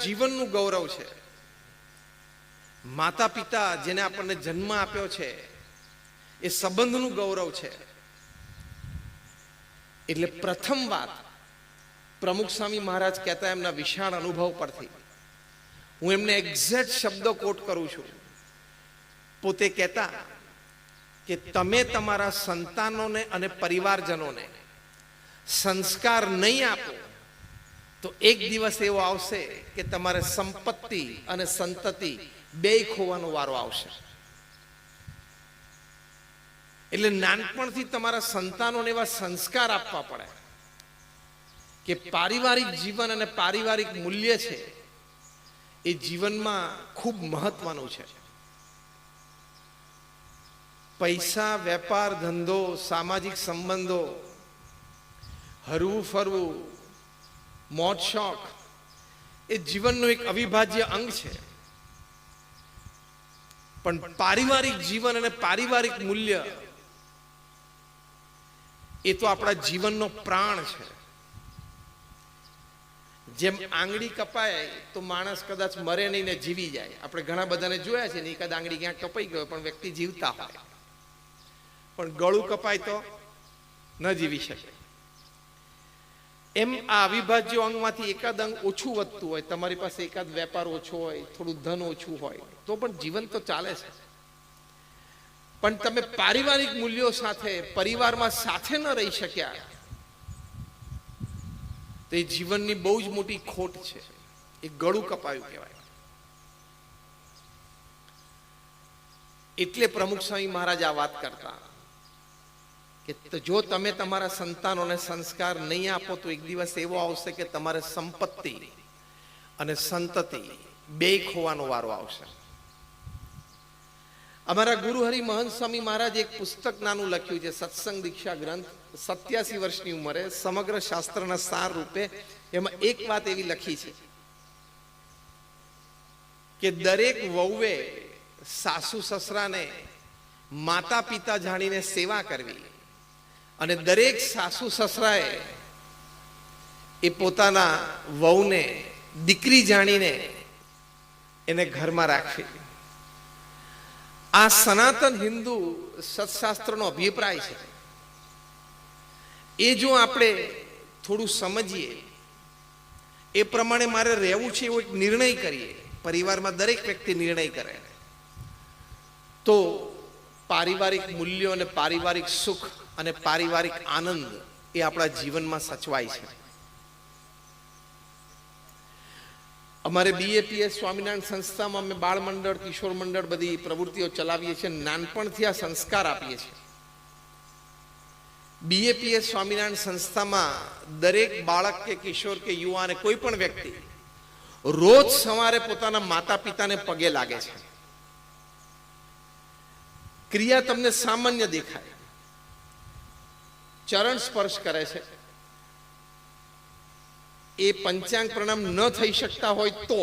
જીવનનું ગૌરવ છે. માતા પિતા જેને આપણને જન્મ આપ્યો છે એ સંબંધનું ગૌરવ છે. એટલે પ્રથમ વાત પ્રમુખ સ્વામી મહારાજ કહેતા એમના વિશાળ અનુભવ પરથી હું એમને એક્ઝેક્ટ શબ્દો કોટ કરું છું. પોતે કહેતા કે તમે તમારા સંતાનોને અને પરિવારજનોને સંસ્કાર નહીં આપો તો એક દિવસ એવો આવશે કે તમારે સંપત્તિ અને સંતતિ બેય ખોવાનો વારો આવશે. એટલે નાનપણથી તમારા સંતાનોને એવા સંસ્કાર આપવા પડે કે પારિવારિક જીવન અને પારિવારિક મૂલ્ય છે એ જીવનમાં ખૂબ મહત્વનું છે. પૈસા, વેપાર, ધંધો, સામાજિક સંબંધો, હરવું ફરવું, મોજ શોખ એ જીવનનું એક અવિભાજ્ય અંગ છે. પણ પારિવારિક જીવન અને પારિવારિક મૂલ્ય એ તો આપણા જીવનનો પ્રાણ છે. જેમ આંગળી કપાય તો માણસ કદાચ મરે નહીં ને જીવી જાય. આપણે ઘણા બધાને જોયા છે ને એકાદ આંગળી ક્યાંક કપાઈ ગયો પણ વ્યક્તિ જીવતા હોય, પણ ગળું કપાય તો ન જીવી શકે. એમ આ અવિભાજ્ય અંગમાંથી એકાદ અંગ ઓછું વધતું હોય, તમારી પાસે એકાદ વેપાર ઓછો હોય, થોડું ધન ઓછું હોય તો પણ જીવન તો ચાલે છે. પણ તમે પારિવારિક મૂલ્યો સાથે પરિવારમાં સાથે ન રહી શક્યા તો એ જીવનની બહુ જ મોટી ખોટ છે. એ ગળું કપાયું કહેવાય. એટલે પ્રમુખ સ્વામી મહારાજ આ વાત કરતા કે જો તમે તમારા સંતાનોને સંસ્કાર નહીં આપો તો એક દિવસ એવો આવશે કે તમારે સંપત્તિ અને સંતતિ બેય ખોવાનો વારો આવશે. અમારા ગુરુ હરિ મહંત સ્વામી મહારાજ એક પુસ્તક નાનું લખ્યું છે, સત્સંગ દીક્ષા ગ્રંથ. 87 વર્ષની ઉંમરે સમગ્ર શાસ્ત્રના સાર રૂપે એમાં એક વાત એવી લખી છે કે દરેક વહુએ સાસુ સસરાને માતા પિતા જાણીને સેવા કરવી અને દરેક સાસુ સસરાએ એ પોતાના વહુને દીકરી જાણીને એને ઘરમાં રાખવી. આ સનાતન હિન્દુ સત્શાસ્ત્રનો અભિપ્રાય છે. એ જો આપણે થોડું સમજીએ, એ પ્રમાણે મારે રહેવું છે એવો એક નિર્ણય કરીએ, પરિવારમાં દરેક વ્યક્તિ નિર્ણય કરે તો પારિવારિક મૂલ્યો અને પારિવારિક સુખ અને પારિવારિક આનંદ એ આપણા જીવનમાં સચવાય છે. અમારે બીએપીએસ સ્વામિનારાયણ સંસ્થામાં અમે બાળ મંડળ, કિશોર મંડળ બધી પ્રવૃત્તિઓ ચલાવીએ છીએ. નાનપણથી આ સંસ્કાર આપીએ છીએ. બીએપીએસ સ્વામિનારાયણ સંસ્થામાં દરેક બાળક કે કિશોર કે યુવાન કોઈ પણ વ્યક્તિ રોજ સવારે પોતાના માતા પિતાને પગે લાગે છે. ક્રિયા તમને સામાન્ય દેખાય, ચરણ સ્પર્શ કરે છે. એ પંચાંગ પ્રણામ ન થઈ શકતા હોય તો,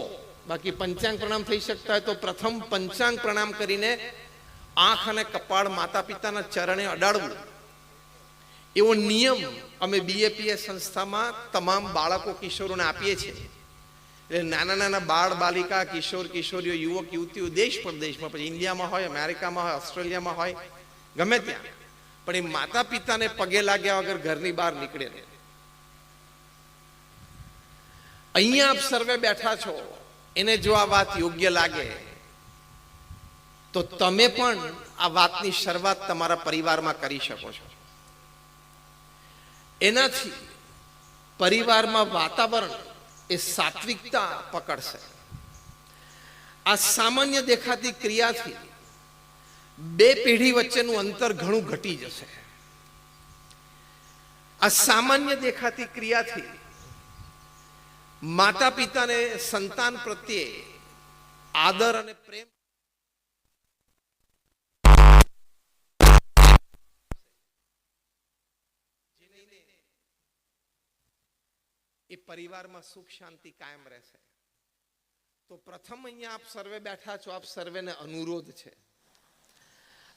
બાકી પંચાંગ પ્રણામ થઈ શકતા હોય તો પ્રથમ પંચાંગ પ્રણામ કરીને આંખ અને કપાળ માતા પિતાના ચરણે અડાડવું, એવો નિયમ અમે બીએપીએસ સંસ્થામાં તમામ બાળકો કિશોરોને આપીએ છીએ. એટલે નાના નાના બાળ બાલિકા, કિશોર કિશોરીઓ, યુવક યુવતીઓ દેશ પરદેશમાં, પછી ઇન્ડિયામાં હોય, અમેરિકામાં હોય, ઓસ્ટ્રેલિયામાં હોય, ગમે ત્યાં, પણ એ માતા પિતાને પગે લાગ્યા વગર ઘરની બહાર નીકળે નહીં. અહીંયા આપ સર્વે બેઠા છો, એને જો આ વાત યોગ્ય લાગે તો તમે પણ આ વાતની શરૂઆત તમારા પરિવારમાં કરી શકો છો. એનાથી પરિવારમાં વાતાવરણ એ સાત્વિકતા પકડશે. આ સામાન્ય દેખાતી ક્રિયાથી બે પેઢી વચ્ચેનું અંતર ઘણું ઘટી જશે. આ સામાન્ય દેખાતી ક્રિયાથી માતા પિતાને સંતાન પ્રત્યે આદર અને પ્રેમ એ પરિવારમાં સુખ શાંતિ કાયમ રહેશે. તો પ્રથમ અહીંયા આપ સર્વે બેઠા છો, આપ સર્વેને અનુરોધ છે.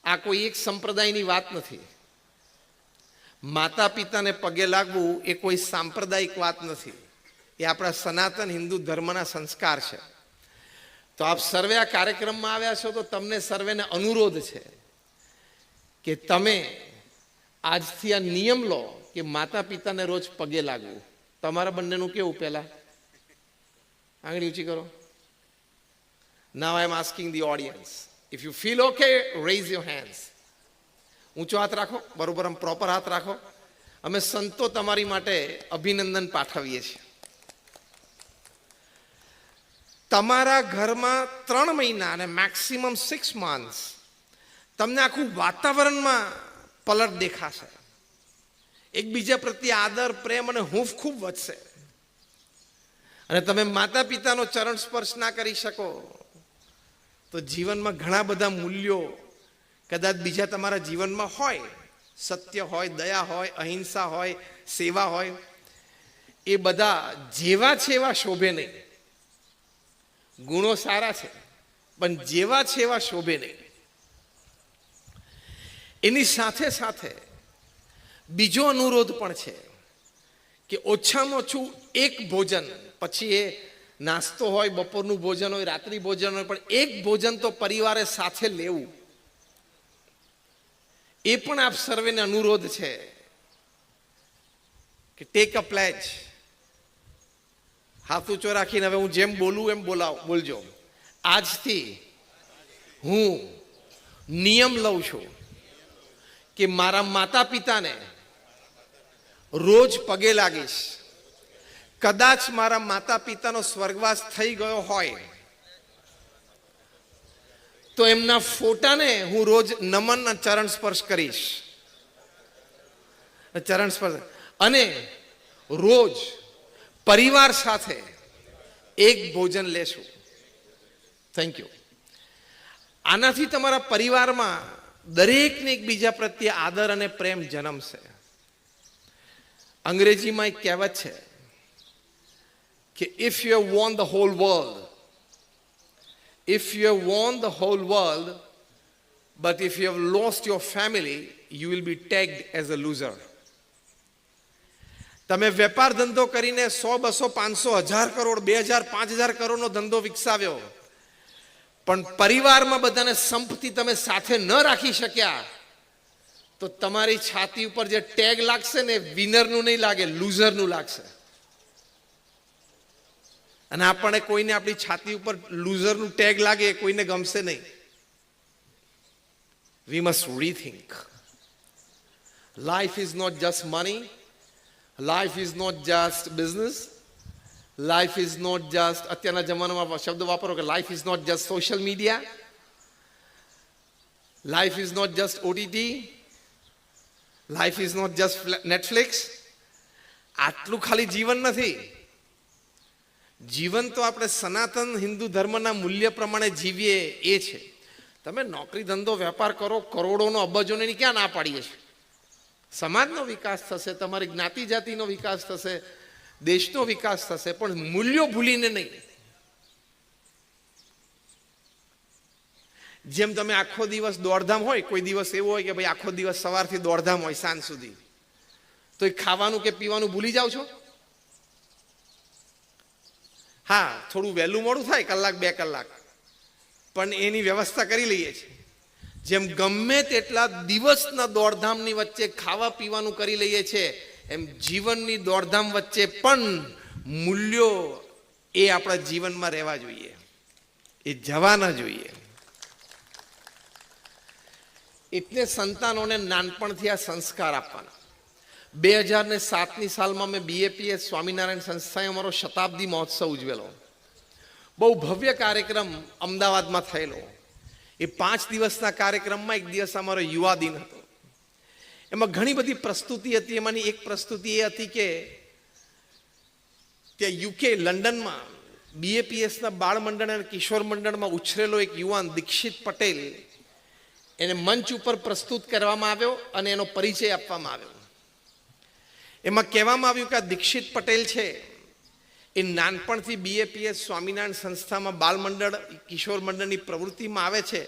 આ કોઈ એક સંપ્રદાયની વાત નથી. માતા પિતાને પગે લાગવું એ કોઈ સાંપ્રદાયિક વાત નથી. એ આપણા સનાતન હિન્દુ ધર્મના સંસ્કાર છે. તો આપ સર્વે આ કાર્યક્રમમાં આવ્યા છો તો તમને સર્વેને અનુરોધ છે કે તમે આજથી આ નિયમ લો કે માતા પિતાને રોજ પગે લાગવું. તમારા બંનેનું કેવું? પહેલા આંગળી ઊંચી કરો. Now I am asking the audience. If you feel okay, raise your hands. ઊંચો હાથ રાખો, બરોબર આમ પ્રોપર હાથ રાખો. અમે સંતો તમારી માટે અભિનંદન પાઠવીએ છીએ. તમારા ઘરમાં 3 મહિના અને મેક્સિમમ 6 months તમને આખું વાતાવરણમાં પલટ દેખાશે. એકબીજા પ્રત્યે આદર, પ્રેમ અને હૂંફ ખૂબ વધશે. અને તમે માતા પિતાનો ચરણ સ્પર્શ ના કરી શકો તો જીવનમાં ઘણા બધા મૂલ્યો કદાચ બીજા તમારા જીવનમાં હોય, સત્ય હોય, દયા હોય, અહિંસા હોય, સેવા હોય, એ બધા જેવા છે એવા શોભે નહીં. ગુણો સારા છે પણ જેવા છે એવા શોભે નહીં. એની સાથે સાથે બીજો અનુરોધ પણ છે કે ઓછામાં ઓછું એક ભોજન, પછી એ નાસ્તો હોય, બપોરનું ભોજન હોય, રાત્રિ ભોજન હોય, પણ એક ભોજન તો પરિવારે સાથે લેવું. એ પણ આપ સર્વેને અનુરોધ છે કે ટેક અ પ્લેજ. હાથ ઊંચો રાખીને હવે હું જેમ બોલું એમ બોલજો. આજથી હું નિયમ લઉં છું કે મારા માતા પિતાને રોજ પગે લાગીશ. કદાચ મારા માતા પિતાનો સ્વર્ગવાસ થઈ ગયો હોય તો એમના ફોટાને હું રોજ નમન ચરણ સ્પર્શ કરીશ. ચરણ સ્પર્શ અને રોજ પરિવાર સાથે એક ભોજન લેશું. Thank you. આનાથી તમારા પરિવારમાં દરેકને એકબીજા પ્રત્યે આદર અને પ્રેમ જન્મશે. અંગ્રેજીમાં એક કહેવત છે કે if you have won the whole world, but if you have lost your family, you will be tagged as a loser. તમે વેપાર ધંધો કરીને 100, 200, 500, 1000 કરોડ, 2000, 5000 કરોડનો ધંધો વિકસાવ્યો, પણ પરિવારમાં બધાને સંપત્તિ તમે સાથે ન રાખી શક્યા તો તમારી છાતી ઉપર જે ટેગ લાગશે ને વિનરનું નહીં લાગે, લૂઝરનું લાગશે. અને આપણે કોઈને આપણી છાતી ઉપર લૂઝરનું ટેગ લાગે કોઈને ગમશે નહીં. We must rethink. Life is not just money. Life is not just business. Life is not just, અત્યારના જમાનામાં શબ્દ વાપરો કે life is not just social media. Life is not just OTT. Life is not just Netflix. આટલું ખાલી જીવન નથી. જીવન તો આપણે સનાતન હિન્દુ ધર્મના મૂલ્ય પ્રમાણે જીવીએ એ છે. તમે નોકરી ધંધો વેપાર કરો, કરોડોનો અબજોની ક્યાં ના પાડીએ છીએ? સમાજનો વિકાસ થશે, તમારી જ્ઞાતિ જાતિનો વિકાસ થશે, દેશનો વિકાસ થશે, પણ મૂલ્યો ભૂલીને નહીં. જેમ તમે આખો દિવસ દોડધામ હોય, કોઈ દિવસ એવો હોય કે ભાઈ આખો દિવસ સવારથી દોડધામ હોય સાંજ સુધી, તો એ ખાવાનું કે પીવાનું ભૂલી જાઓ છો? હા, થોડું વહેલું મોડું થાય, 1 2 કલાક, પણ એની વ્યવસ્થા કરી લઈએ છીએ. જેમ ગમે તેટલા દિવસના દોડધામની વચ્ચે ખાવા પીવાનું કરી લઈએ છીએ, એમ જીવનની દોડધામ વચ્ચે પણ મૂલ્યો એ આપણા જીવનમાં રહેવા જોઈએ, એ જવા ન જોઈએ. એટલે સંતાનોને નાનપણથી આ સંસ્કાર આપવાના. 2007ની સાલમાં મેં BAPS સ્વામિનારાયણ સંસ્થાએ અમારો શતાબ્દી મહોત્સવ ઉજવેલો. બહુ ભવ્ય કાર્યક્રમ અમદાવાદમાં થયેલો. એ 5 દિવસના કાર્યક્રમમાં એક દિવસ અમારો યુવા દિન હતો. એમાં ઘણી બધી પ્રસ્તુતિ હતી. એમાંની એક પ્રસ્તુતિ એ હતી કે ત્યાં UK લંડનમાં BAPSના બાળ મંડળ અને કિશોર મંડળમાં ઉછરેલો એક યુવાન દીક્ષિત પટેલ, એને મંચ ઉપર પ્રસ્તુત કરવામાં આવ્યો અને એનો પરિચય આપવામાં આવ્યો. એમાં કહેવામાં આવ્યું કે આ દીક્ષિત પટેલ છે એ નાનપણથી BAPS સ્વામિનારાયણ સંસ્થામાં બાળ મંડળ, કિશોર મંડળની પ્રવૃત્તિમાં આવે છે.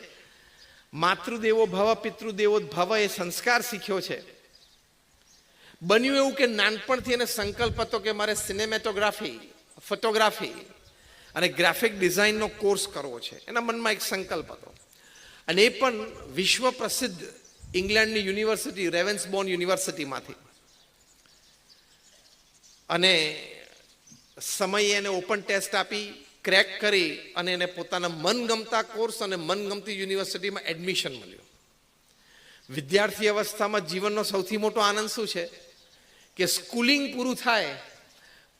માતૃદેવો ભવ પિતૃદેવો ભવ એ સંસ્કાર શીખ્યો છે. બન્યું એવું કે નાનપણથી એને સંકલ્પ હતો કે મારે સિનેમેટોગ્રાફી ફોટોગ્રાફી અને ગ્રાફિક ડિઝાઇનનો કોર્સ કરવો છે. એના મનમાં એક સંકલ્પ હતો, અને એ પણ વિશ્વ પ્રસિદ્ધ ઇંગ્લેન્ડની યુનિવર્સિટી રેવેન્સબોર્ન યુનિવર્સિટીમાંથી. અને સમયે એને ઓપન ટેસ્ટ આપી ક્રેક કરી અને એને પોતાના મનગમતા કોર્સ અને મનગમતી યુનિવર્સિટીમાં એડમિશન મળ્યું. વિદ્યાર્થી અવસ્થામાં જીવનનો સૌથી મોટો આનંદ શું છે કે સ્કૂલિંગ પૂરું થાય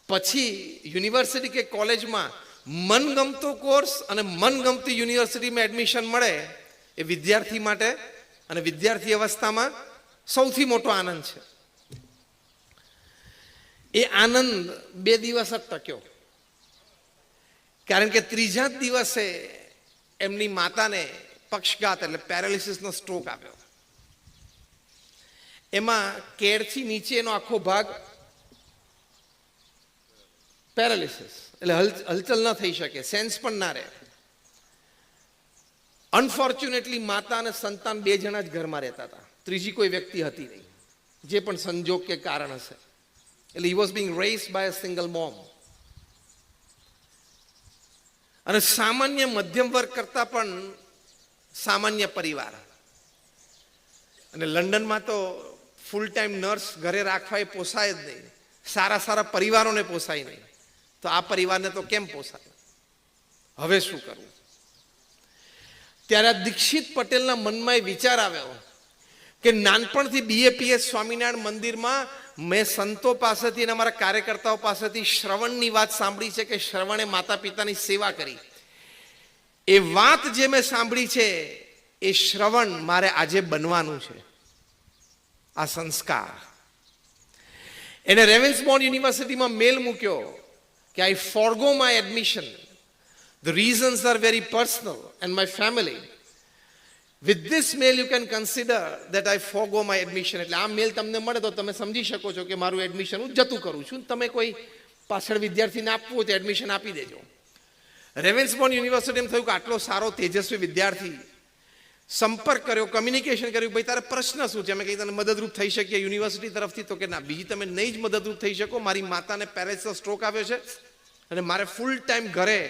પછી યુનિવર્સિટી કે કોલેજમાં મનગમતો કોર્સ અને મનગમતી યુનિવર્સિટીમાં એડમિશન મળે એ વિદ્યાર્થી માટે અને વિદ્યાર્થી અવસ્થામાં સૌથી મોટો આનંદ છે. એ આનંદ 2 દિવસ જ ટક્યો, કારણ કે ત્રીજા જ દિવસે એમની માતાને પક્ષઘાત એટલે પેરાલિસિસનો સ્ટ્રોક આવ્યો. એમાં કેળથી નીચેનો આખો ભાગ પેરાલિસિસ એટલે હલચલ ન થઈ શકે, સેન્સ પણ ના રહે. અનફોર્ચ્યુનેટલી માતા અને સંતાન 2 જણા જ ઘરમાં રહેતા હતા, ત્રીજી કોઈ વ્યક્તિ હતી નહીં, જે પણ સંજોગ કે કારણ હશે. એટલે he was being raised by a single mom. અને સામાન્ય મધ્યમ વર્ગ કરતા પણ સામાન્ય પરિવાર. અને લંડનમાં તો ફૂલ ટાઈમ નર્સ ઘરે રાખવા એ પોસાય જ નહીં, સારા પરિવારોને પોસાય નહીં, તો આ પરિવારને તો કેમ પોસાય? હવે શું કરવું? ત્યારે દીક્ષિત પટેલના મનમાં એ વિચાર આવ્યો કે નાનપણથી BAPS સ્વામિનારાયણ મંદિરમાં મેં સંતો પાસેથી અને અમારા કાર્યકર્તાઓ પાસેથી શ્રવણની વાત સાંભળી છે કે શ્રવણે માતા પિતાની સેવા કરી. એ વાત જે મેં સાંભળી છે એ શ્રવણ મારે આજે બનવાનું છે, આ સંસ્કાર. એને રેવેન્સબોર્ન યુનિવર્સિટીમાં મેલ મૂક્યો કે I forgo my admission. The reasons are very personal and my family. With this mail you can consider that I forgo my admission. એટલે આ મેલ તમને મળે તો તમે સમજી શકો છો કે મારું એડમિશન હું જતું કરું છું. તમે કોઈ પાછળ વિદ્યાર્થીને આપવું હોય તો એડમિશન આપી દેજો. રેવેન્સબોર્ન યુનિવર્સિટીમાં થયું કે આટલો સારો તેજસ્વી વિદ્યાર્થી, સંપર્ક કર્યો, કમ્યુનિકેશન કર્યું, ભાઈ તારે પ્રશ્ન શું છે, અમે કંઈ તને મદદરૂપ થઈ શકીએ યુનિવર્સિટી તરફથી? તો કે ના, બીજી તમે નહીં જ મદદરૂપ થઈ શકો, મારી માતાને પેરાલિસિસનો સ્ટ્રોક આવ્યો છે અને મારે ફૂલ ટાઈમ ઘરે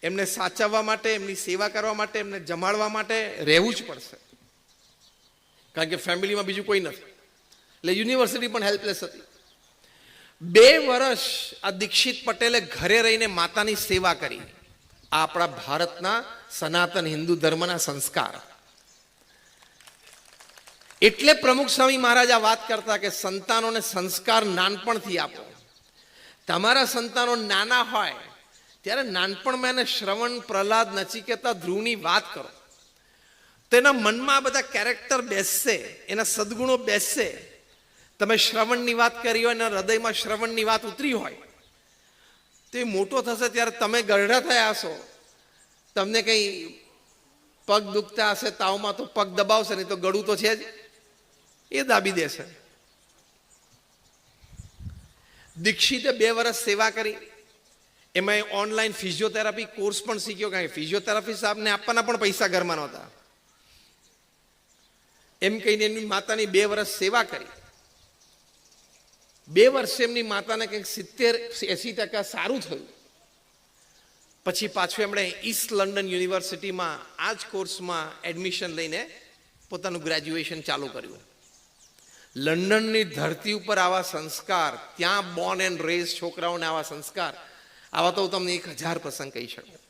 એમને સાચવવા માટે, એમની સેવા કરવા માટે, એમને જમાડવા માટે રહેવું જ પડશે, કારણ કે ફેમિલીમાં બીજું કોઈ નથી. એટલે યુનિવર્સિટી પણ હેલ્પલેસ હતી. 2 વર્ષ આ દીક્ષિત પટેલે ઘરે રહીને માતાની સેવા કરી. આ આપણા ભારતના સનાતન હિન્દુ ધર્મના સંસ્કાર. એટલે પ્રમુખ સ્વામી મહારાજ આ વાત કરતા કે સંતાનોને સંસ્કાર નાનપણથી આપો. તમારા સંતાનો નાના હોય ત્યારે નાનપણમાં એને શ્રવણ, પ્રહલાદ, નચિકેતા, ધ્રુવની વાત કરો, તેના મનમાં આ બધા કેરેક્ટર બેસશે, એના સદગુણો બેસશે. તમે શ્રવણની વાત કરી હોય અને હૃદયમાં શ્રવણની વાત ઉતરી હોય તો એ મોટો થશે ત્યારે તમે ગરડા થયા હશો, તમને કંઈ પગ દુખતા હશે તાવમાં તો પગ દબાવશે, નહીં તો ગળું તો છે જ, એ દાબી દેશે. દીક્ષિતે 2 વર્ષ સેવા કરી. એમાં ઓનલાઈન ફિઝિયોથેરાપી કોર્સ પણ શીખ્યો, કારણ કે ફિઝિયોથેરાપી સાહેબને આપવાના પણ પૈસા ઘરમાં નહોતા. એમ કહીને એમની માતાની 2 વર્ષ સેવા કરી. 2 વર્ષે એમની માતાને કંઈક 70-80% સારું થયું. પછી પાછું એમણે ઈસ્ટ લંડન યુનિવર્સિટીમાં આ જ કોર્સમાં એડમિશન લઈને પોતાનું ગ્રેજ્યુએશન ચાલુ કર્યું. લંડનની ધરતી ઉપર આવા સંસ્કાર, ત્યાં બોર્ન એન્ડ રેઝ છોકરાઓને આવા સંસ્કાર, આવા તો હું તમને 1000 પ્રસંગ કહી શકું.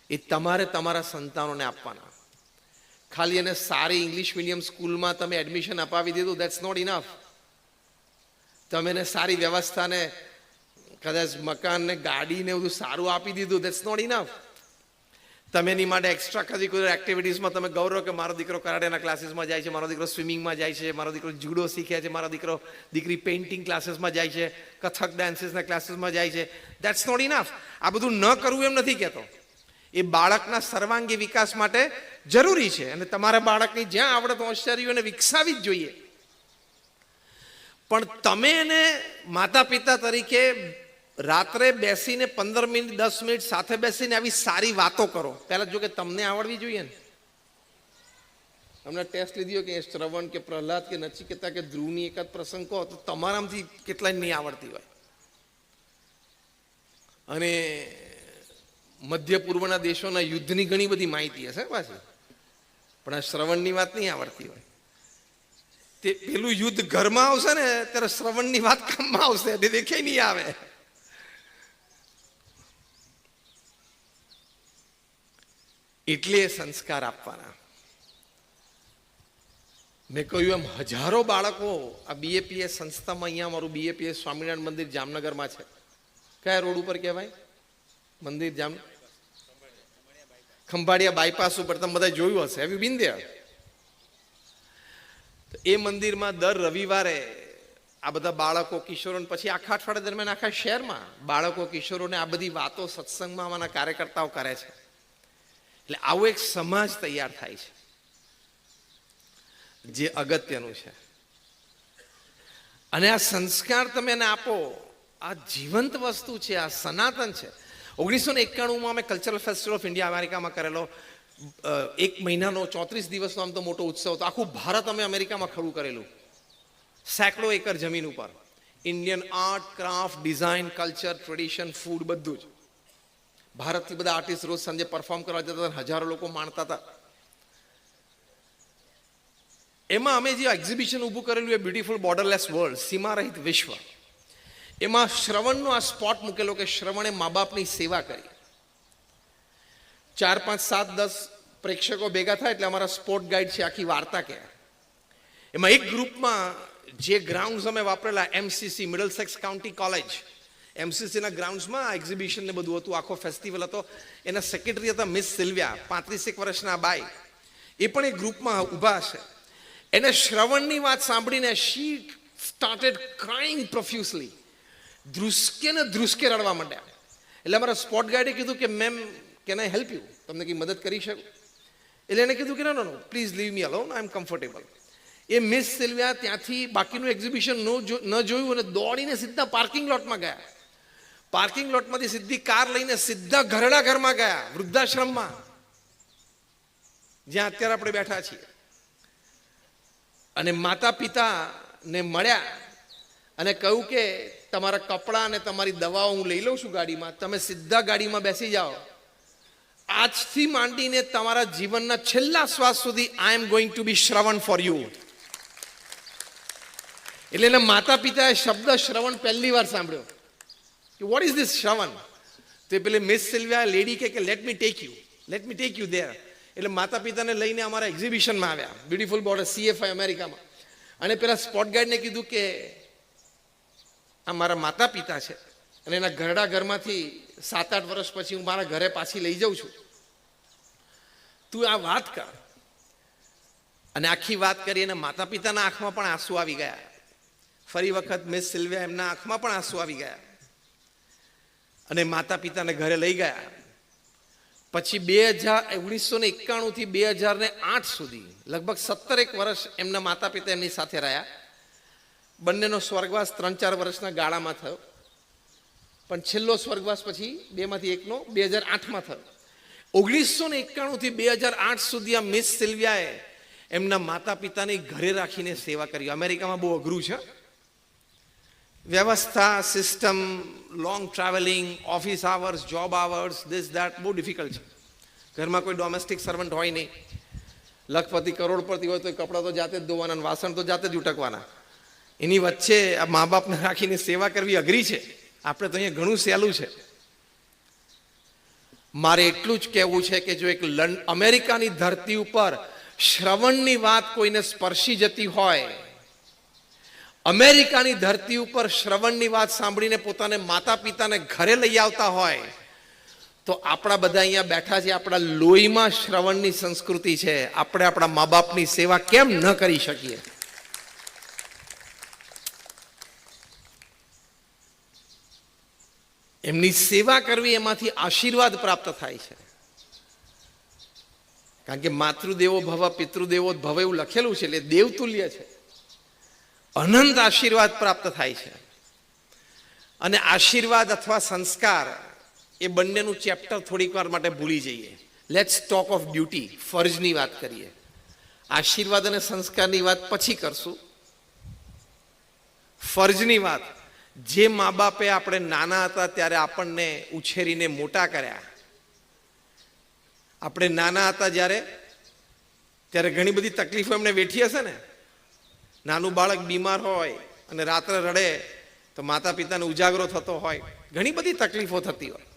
એ તમારે તમારા સંતાનોને આપવાના. ખાલી એને સારી ઇંગ્લિશ મીડિયમ સ્કૂલમાં તમે એડમિશન અપાવી દીધું, દેટ્સ નોટ ઇનફ. તમે એને સારી વ્યવસ્થાને, કદાચ મકાનને, ગાડીને બધું સારું આપી દીધું, દેટ્સ નોટ ઇનફ. તમે એની માટે એક્સ્ટ્રા કરિક્યુલર એક્ટિવિટીઝમાં તમે ગૌરવ કે મારો દીકરો કરાટેના ક્લાસીસમાં જાય છે, મારો દીકરો સ્વિમિંગમાં જાય છે, મારો દીકરો જુડો શીખે છે, મારો દીકરી પેઇન્ટિંગ ક્લાસીસમાં જાય છે, કથક ડાન્સીસના ક્લાસીસમાં જાય છે. That's not enough. આ બધું ન કરવું એમ નથી કહેતો, એ બાળકના સર્વાંગી વિકાસ માટે જરૂરી છે. અને તમારા બાળકની જ્યાં આવડત હોશિયારી હોય એને વિકસાવી જ જોઈએ. પણ તમે એને માતા પિતા તરીકે રાત્રે બેસીને 15 મિનિટ 10 મિનિટ સાથે બેસીને આવી સારી વાતો કરો. પહેલા જો કે તમને આવડવી જોઈએ ને. હમણાં ટેસ્ટ લીધી હોય કે શ્રવણ કે પ્રહલાદ કે નચિકેતા કે ધ્રુવની એકાદ પ્રસંગ કહો તો તમારામાંથી કેટલાય નહીં આવડતી હોય. અને મધ્ય પૂર્વના દેશોના યુદ્ધની ઘણી બધી માહિતી હશે પાછી, પણ આ શ્રવણની વાત નહીં આવડતી હોય. તે પેલું યુદ્ધ ઘરમાં આવશે ને ત્યારે શ્રવણની વાત કામમાં આવશે, એટલે દેખે નહીં આવે. એટલે સંસ્કાર આપવાના. મેં કહ્યું એમ હજારો બાળકો આ બીએપીએસ સંસ્થામાં, અહીંયા અમારું બીએપીએસ સ્વામિનારાયણ મંદિર જામનગરમાં છે. કયા રોડ ઉપર કહેવાય મંદિર? ખંભાળિયા બાયપાસ ઉપર. તમે બધા જોયું હશે. Have you been there? એ મંદિરમાં દર રવિવારે આ બધા બાળકો કિશોરો, પછી આખા અઠવાડિયા દરમિયાન આખા શહેરમાં બાળકો કિશોરોને આ બધી વાતો સત્સંગમાં અમારા કાર્યકર્તાઓ કરે છે. એટલે આવો એક સમાજ તૈયાર થાય છે, જે અગત્યનું છે. અને આ સંસ્કાર તમે એને આપો, આ જીવંત વસ્તુ છે, આ સનાતન છે. 1991માં અમે કલ્ચરલ ફેસ્ટિવલ ઓફ ઇન્ડિયા અમેરિકામાં કરેલો. 1 મહિનાનો 34 દિવસનો આમ તો મોટો ઉત્સવ હતો. આખું ભારત અમે અમેરિકામાં ખડું કરેલું, સેંકડો એકર જમીન ઉપર. Indian art, craft, design, culture, tradition, food, બધું જ. ભારતથી બધા આર્ટિસ્ટ રોજ સાંજે પરફોર્મ કરવા જતા હતા, હજારો લોકો માણતા હતા. એમાં અમે જે એક્ઝિબિશન ઊભું કરેલું એ બ્યુટીફુલ બોર્ડરલેસ વર્લ્ડ, સીમારહિત વિશ્વ, એમાં શ્રવણનો આ સ્પોટ મૂકેલો કે શ્રવણે મા બાપની સેવા કરી. 4, 5, 7, 10 પ્રેક્ષકો ભેગા થાય એટલે અમારા સ્પોર્ટ ગાઈડ છે, આખી વાર્તા કહે. એમાં એક ગ્રુપમાં જે ગ્રાઉન્ડ્સ અમે વાપરેલા, એમસીસી મિડલસેક્સ કાઉન્ટી કોલેજ, એમસીસીના ગ્રાઉન્ડ્સમાં આ એક્ઝિબિશન ને બધું હતું, આખો ફેસ્ટિવલ હતો. એના સેક્રેટરી હતા મિસ સિલ્વિયા, 35 વર્ષના બાઈ. એ પણ એક ગ્રુપમાં ઊભા છે. એને શ્રવણની વાત સાંભળીને શી સ્ટાર્ટેડ ક્રાઇંગ પ્રોફ્યુસલી. ધ્રુસકે રડવા માંડ્યા. એટલે અમારા સ્પોટ ગાઈડે કીધું કે ma'am, can I help you? તમને કંઈ મદદ કરી શકું? એટલે એને કીધું કે no, please leave me alone, I am comfortable. એ મિસ સિલ્વિયા ત્યાંથી બાકીનું એક્ઝિબિશન ન જોયું અને દોડીને સીધા પાર્કિંગ લોટમાં ગયા. પાર્કિંગ લોટમાંથી સીધી કાર લઈને સીધા ઘરડા ઘરમાં ગયા, વૃદ્ધાશ્રમમાં, જ્યાં અત્યારે આપણે બેઠા છીએ. અને માતા પિતાને મળ્યા અને કહ્યું કે તમારા કપડાં અને તમારી દવાઓ હું લઈ લઉં છું ગાડીમાં, તમે સીધા ગાડીમાં બેસી જાઓ. આજથી માંડીને તમારા જીવનના છેલ્લા શ્વાસ સુધી I am going to be Shravan for you. એટલે એના માતા પિતાએ શબ્દ શ્રવણ પહેલી વાર સાંભળ્યો કે વોટ ઇઝ ધીસ શ્રવણ? તો પેલી મિસ સિલ્વિયા લેડી કે let me tech you there. એટલે માતા પિતાને લઈને અમારા એક્ઝિબિશનમાં આવ્યા, બ્યુટીફુલ બોર્ડર CFI અમેરિકામાં. અને પેલા સ્પોટ ગાઈડને કીધું કે આ મારા માતા પિતા છે અને એના ઘરડા ઘરમાંથી 7-8 વર્ષ પછી હું મારા ઘરે પાછી લઈ જાઉં છું, તું આ વાત કર. અને આખી વાત કરી. અને માતા પિતાના આંખમાં પણ આંસુ આવી ગયા. ફરી વખત મિસ સિલ્વિયા, એમના આંખમાં પણ આંસુ આવી ગયા. અને માતા પિતાને ઘરે લઈ ગયા. પછી 1991 થી 2008 સુધી લગભગ 17 વર્ષ એમના માતા પિતા એમની સાથે રહ્યા. બંનેનો સ્વર્ગવાસ 3-4 વર્ષના ગાળામાં થયો, પણ છેલ્લો સ્વર્ગવાસ પછી 2માંથી એકનો 2008માં થયો. 1991 થી 2008 સુધી આ મિસ સિલ્વિયાએ એમના માતા પિતાની ઘરે રાખીને સેવા કરી. અમેરિકામાં બહુ અઘરું છે વ્યવસ્થા, system, long travelling, office hours, job hours, this that, બહુ ડિફિકલ્ટ છે. ઘરમાં કોઈ ડોમેસ્ટિક સર્વન્ટ હોય નહીં. લખપતિ કરોડપતિ હોય તો કપડાં તો જાતે જ ધોવાના, વાસણ તો જાતે જ ઉટકવાના. એની વચ્ચે આ મા બાપને રાખીને સેવા કરવી અઘરી છે. આપણે તો અહીંયા ઘણું સહેલું છે. મારે એટલું જ કહેવું છે કે જો એક અમેરિકાની ધરતી ઉપર શ્રવણની વાત કોઈને સ્પર્શી જતી હોય, અમેરિકાની ધરતી ઉપર શ્રવણની વાત સાંભળીને પોતાને માતા પિતાને ઘરે લઈ આવતા હોય, તો આપણા બધા અહીંયા બેઠા છે, આપણા લોહીમાં શ્રવણની સંસ્કૃતિ છે. આપણે આપણા મા બાપની સેવા કેમ ન કરી શકીએ? એમની સેવા કરવી, એમાંથી આશીર્વાદ પ્રાપ્ત થાય છે. કારણ કે માતૃદેવો ભવ પિતૃદેવો ભવ એવું લખેલું છે, એટલે દેવતુલ્ય છે. અનંત આશીર્વાદ પ્રાપ્ત થાય છે. અને આશીર્વાદ અથવા સંસ્કાર એ બંનેનું ચેપ્ટર થોડીક વાર માટે ભૂલી જઈએ. લેટ્સ ટોક ઓફ ડ્યુટી, ફરજની વાત કરીએ. આશીર્વાદ અને સંસ્કારની વાત પછી કરશું. ફરજની વાત જે મા બાપે આપણે નાના હતા ત્યારે આપણને ઉછેરીને મોટા કર્યા, આપણે નાના હતા ત્યારે ઘણી બધી તકલીફો એમને વેઠી હશે ને. નાનું બાળક બીમાર હોય અને રાત્રે રડે તો માતા પિતાને ઉજાગરો થતો હોય, ઘણી બધી તકલીફો થતી હોય.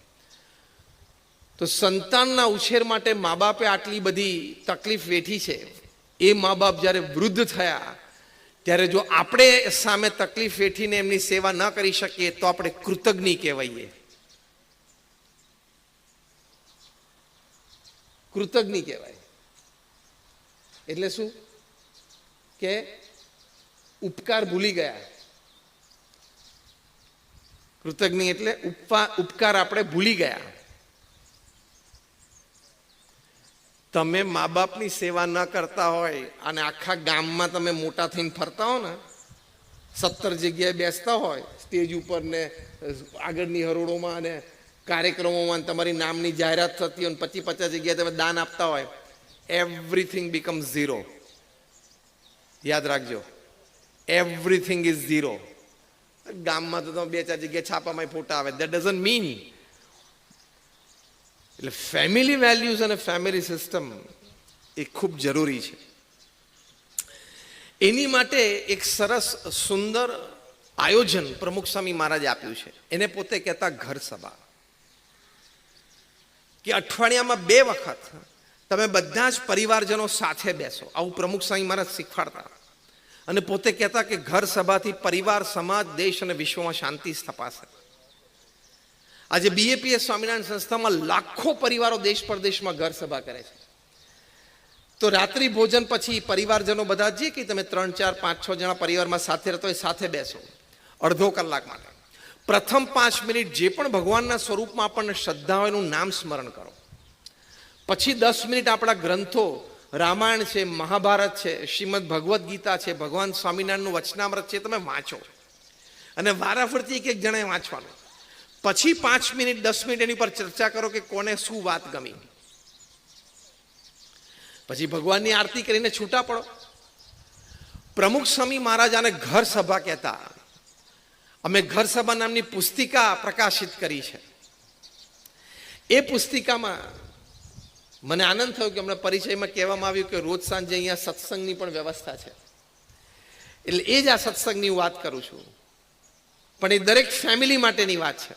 તો સંતાનના ઉછેર માટે મા બાપે આટલી બધી તકલીફ વેઠી છે. એ મા બાપ જ્યારે વૃદ્ધ થયા ત્યારે જો આપણે સામે તકલીફ વેઠીને એમની સેવા ન કરી શકીએ તો આપણે કૃતજ્ઞ કહેવાઈએ. કૃતજ્ઞ કહેવાય એટલે શું કે ઉપકાર ભૂલી ગયા. કૃતજ્ઞ એટલે ઉપકાર આપણે ભૂલી ગયા. તમે મા બાપની સેવા ન કરતા હોય અને આખા ગામમાં તમે મોટા થઈને ફરતા હો ને, 17 જગ્યાએ બેસતા હોય સ્ટેજ ઉપર ને આગળની હરોળોમાં અને કાર્યક્રમોમાં તમારી નામની જાહેરાત થતી હોય, 50 જગ્યાએ તમે દાન આપતા હોય, એવરીથિંગ બીકમ ઝીરો. યાદ રાખજો, એવરીથિંગ ઇઝ ઝીરો. ગામમાં તો તમે 2-4 જગ્યાએ છાપામાં ફોટા આવે, દેટ ડઝન્ટ મીન. એટલે ફેમિલી વેલ્યુઝ અને ફેમિલી સિસ્ટમ એ ખૂબ જરૂરી છે. એની માટે એક સરસ સુંદર આયોજન પ્રમુખ સ્વામી મહારાજે આપ્યું છે. એને પોતે કહેતા ઘર સભા, કે અઠવાડિયામાં 2 વખત તમે બધા જ પરિવારજનો સાથે બેસો. આવું પ્રમુખ સ્વામી મહારાજ શીખવાડતા અને પોતે કહેતા કે ઘર સભાથી પરિવાર, સમાજ, દેશ અને વિશ્વમાં શાંતિ સ્થપાશે. આજે BAPS સ્વામિનારાયણ સંસ્થામાં લાખો પરિવારો દેશ પરદેશમાં ઘર સભા કરે છે. તો રાત્રિ ભોજન પછી પરિવારજનો બધા જે કે તમે 3, 4, 5, 6 જણા પરિવારમાં સાથે રહેતો હોય સાથે બેસો અડધો કલાક માટે. પ્રથમ 5 મિનિટ જે પણ ભગવાનના સ્વરૂપમાં આપણને શ્રદ્ધા હોય એનું નામ સ્મરણ કરો. પછી 10 મિનિટ આપણા ગ્રંથો, રામાયણ છે, મહાભારત છે, શ્રીમદ ભગવદ્ ગીતા છે, ભગવાન સ્વામિનારાયણનું વચનામૃત છે, તમે વાંચો અને વારાફરતી એક જણાએ વાંચવાનું. પછી 5 મિનિટ 10 મિનિટ એની પર ચર્ચા કરો કે કોને શું વાત ગમી. પછી ભગવાનની આરતી કરીને છૂટા પડો. પ્રમુખ સ્વામી મહારાજ આને ઘર સભા કહેતા. અમે ઘર સભા નામની પુસ્તિકા પ્રકાશિત કરી છે. એ પુસ્તિકામાં મને આનંદ થયો કે હમણાં પરિચયમાં કહેવામાં આવ્યું કે રોજ સાંજે અહીંયા સત્સંગની પણ વ્યવસ્થા છે. એટલે એ જ આ સત્સંગની વાત કરું છું, પણ એ દરેક ફેમિલી માટેની વાત છે.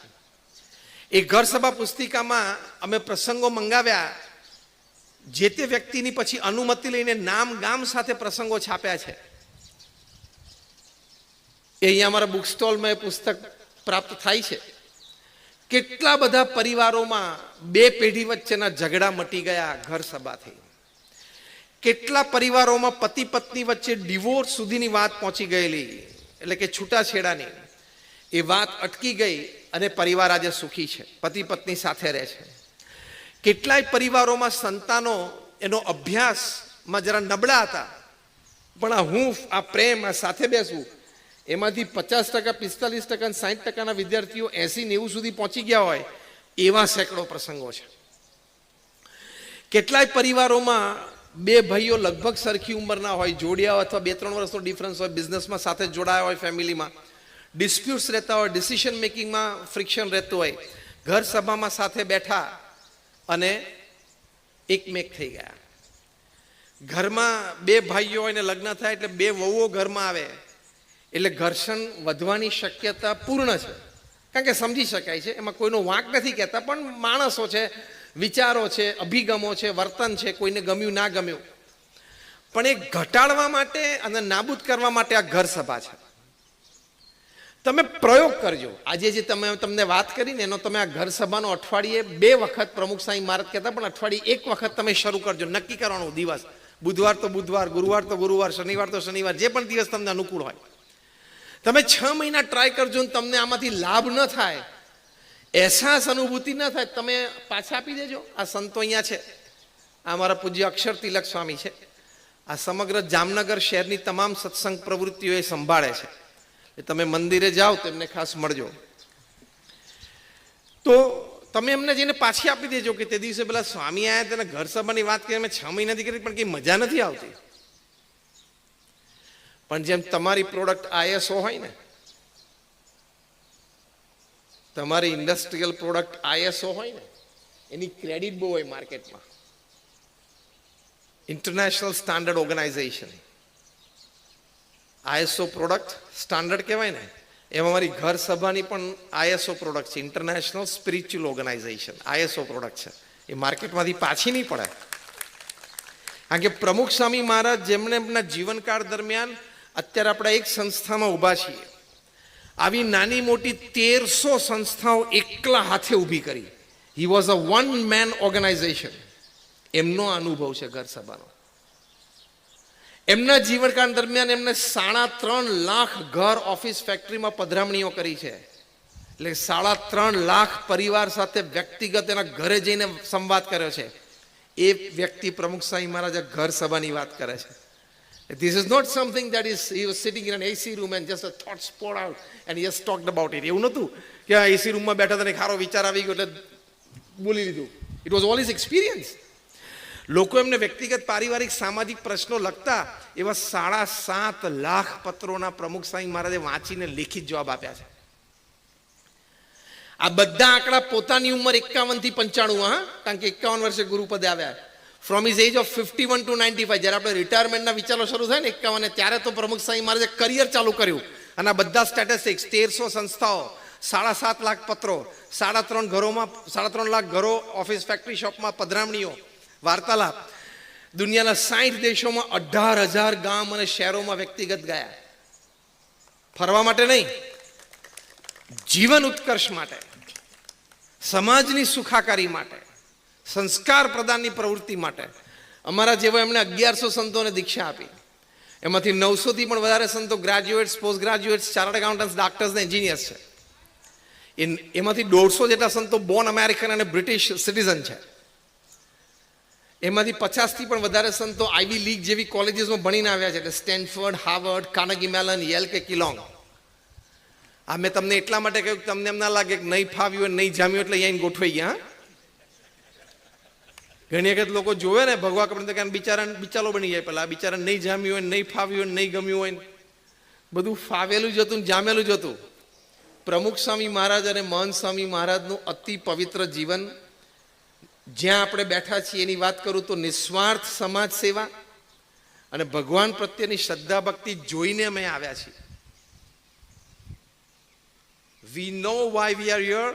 એ ઘર સભા પુસ્તિકામાં અમે પ્રસંગો મંગાવ્યા, જે તે વ્યક્તિની પછી અનુમતિ લઈને નામ ગામ સાથે પ્રસંગો છાપ્યા છે. એ અહીંયા અમારા બુક સ્ટોલમાં એ પુસ્તક પ્રાપ્ત થાય છે. કેટલા બધા પરિવારોમાં 2 પેઢી વચ્ચેના ઝઘડા મટી ગયા ઘર સભાથી. કેટલા પરિવારોમાં પતિ પત્ની વચ્ચે ડિવોર્સ સુધીની વાત પહોંચી ગયેલી, એટલે કે છૂટાછેડાની એ વાત અટકી ગઈ અને પરિવાર આજે સુખી છે, પતિ પત્ની સાથે રહે છે. કેટલાય પરિવારોમાં સંતાનો એનો અભ્યાસમાં જરા નબળા હતા, પણ આ હૂંફ, આ પ્રેમ, આ સાથે બેસવું, એમાંથી 50%, 45% અને 60%ના વિદ્યાર્થીઓ 80-90 સુધી પહોંચી ગયા હોય એવા સેંકડો પ્રસંગો છે. કેટલાય પરિવારોમાં 2 ભાઈઓ લગભગ સરખી ઉંમરના હોય, જોડિયા અથવા 2-3 વર્ષનો ડિફરન્સ હોય, બિઝનેસમાં સાથે જોડાયા હોય, ફેમિલીમાં ડિસ્પ્યુટ્સ રહેતા હોય, ડિસિઝન મેકિંગમાં ફ્રિક્શન રહેતું હોય, ઘર સભામાં સાથે બેઠા અને એકમેક થઈ ગયા. ઘરમાં 2 ભાઈઓ હોય ને લગ્ન થાય એટલે 2 વહુઓ ઘરમાં આવે એટલે ઘર્ષણ વધવાની શક્યતા પૂર્ણ છે. કારણ કે સમજી શકાય છે, એમાં કોઈનો વાંક નથી કહેતા, પણ માણસો છે, વિચારો છે, અભિગમો છે, વર્તન છે, કોઈને ગમ્યું ના ગમ્યું. પણ એ ઘટાડવા માટે અને નાબૂદ કરવા માટે આ ઘર સભા છે. તમે પ્રયોગ કરજો. આજે જે તમને વાત કરીને એનો તમે આ ઘર સભાનો અઠવાડિયે 2 વખત પ્રમુખ સ્વામી મહારાજ કહેતા, પણ અઠવાડિયે 1 વખત તમે શરૂ કરજો. નક્કી કરવાનો દિવસ, બુધવાર તો બુધવાર, ગુરુવાર તો ગુરુવાર, શનિવાર તો શનિવાર, જે પણ દિવસ તમને અનુકૂળ હોય. તમે 6 મહિના ટ્રાય કરજો ને તમને આમાંથી લાભ ન થાય, અહેસાસ, અનુભૂતિ ન થાય, તમે પાછા આપી દેજો. આ સંતો અહીંયા છે, આ અમારા પૂજ્ય અક્ષર તિલક સ્વામી છે, આ સમગ્ર જામનગર શહેરની તમામ સત્સંગ પ્રવૃત્તિઓ એ સંભાળે છે. તમે મંદિરે જાઓ તો એમને ખાસ મળજો. તો તમે એમને જઈને પાછી આપી દેજો કે તે દિવસે પેલા સ્વામી આવ્યા તેને ઘર સભાની વાત કરી, અમે 6 મહિનાથી કરી પણ કંઈ મજા નથી આવતી. પણ જેમ તમારી પ્રોડક્ટ ISO હોય ને, તમારી ઇન્ડસ્ટ્રીયલ પ્રોડક્ટ ISO હોય ને એની ક્રેડિટ બહુ હોય માર્કેટમાં. International standard organization, ISO product standard કહેવાય ને, એમાં મારી ઘર સભાની પણ ISO પ્રોડક્ટ છે. International spiritual organization ISO product છે. એ માર્કેટમાંથી પાછી નહીં પડે. કારણ કે પ્રમુખ સ્વામી મહારાજ જેમણે એમના જીવનકાળ દરમિયાન, અત્યારે આપણે એક સંસ્થામાં ઊભા છીએ, આવી નાની મોટી 1300 સંસ્થાઓ એકલા હાથે ઊભી કરી. He was a one man organization. એમનો અનુભવ છે ઘર સભાનો. એમના જીવનકાળ દરમિયાન એમને 3.5 લાખ ઘર, ઓફિસ, ફેક્ટરીમાં પધરામણીઓ કરી છે. એટલે 3.5 લાખ પરિવાર સાથે વ્યક્તિગત એના ઘરે જઈને સંવાદ કર્યો છે. એ વ્યક્તિ પ્રમુખ સ્વામી મહારાજ ઘર સભાની વાત કરે છે. This is not something that is he was sitting in an AC room and just a thoughts poured out and he just talked about it. એવું નહોતું કે આ AC રૂમમાં બેઠા હતા ને ખારો વિચાર આવી ગયો એટલે બોલી લીધું. It was all his experience. લોકો એમને વ્યક્તિગત, પારિવારિક, સામાજિક પ્રશ્નો લગતા એવા 7.5 લાખ પત્રોના પ્રમુખ સ્વામી મહારાજે વાંચીને લેખિત જવાબ આપ્યા છે. આ બધા આંકડા પોતાની ઉંમર 51 થી 95, હા, કારણ કે 51 વર્ષે ગુરુપદે આવ્યા. From his age of 51 to 95, જ્યારે આપણે રિટાયરમેન્ટના વિચારો શરૂ થાય ને 51, ત્યારે તો પ્રમુખ સ્વામી મહારાજે કરિયર ચાલુ કર્યું. અને આ બધા સ્ટેટિસ્ટિક્સ, 1300 સંસ્થાઓ, 7.5 લાખ પત્રો, 3.5 લાખ ઘરો, ઓફિસ, ફેક્ટરી, શોપમાં પધરામણીઓ, વાર્તાલાપ, દુનિયાના 60 દેશોમાં 18,000 ગામ અને શહેરોમાં વ્યક્તિગત ગયા. ફરવા માટે નહીં, જીવન ઉત્કર્ષ માટે, સમાજની સુખાકારી માટે, સંસ્કાર પ્રદાનની પ્રવૃત્તિ માટે. અમારા જેવા એમણે 1100 સંતોને દીક્ષા આપી. એમાંથી 900 થી પણ વધારે સંતો graduates, post graduates, chartered accountants, doctors ને એન્જિનિયર્સ છે. એમાંથી 150 જેટલા સંતો બોર્ન અમેરિકન અને બ્રિટિશ સિટીઝન છે. એમાંથી 50 થી પણ વધારે સંતો આઈવી લીગ જેવી કોલેજીસમાં ભણીને આવ્યા છે, એટલે Stanford, Harvard, Carnegie melon, Yale કે કિલોંગ. આ મેં તમને એટલા માટે કહ્યું કે તમને એમ ના લાગે કે નહીં ફાવ્યું, નહીં જામ્યું એટલે અહીંયા ગોઠવાઈ ગયા. ઘણી વખત લોકો જોવે ને ભગવા કપડે કે બિચારો બની જાય, પેલા બિચારા નહીં જામ્યું હોય, નહીં ફાવ્યું હોય, નહીં ગમ્યું હોય, બધું ફાવેલું જ હતું, જામેલું જ હતું. પ્રમુખ સ્વામી મહારાજ અને મહંત સ્વામી મહારાજનું અતિ પવિત્ર જીવન, જ્યાં આપણે બેઠા છીએ એની વાત કરું તો નિસ્વાર્થ સમાજ સેવા અને ભગવાન પ્રત્યેની શ્રદ્ધા ભક્તિ જોઈને અમે આવ્યા છીએ. We know why we are here,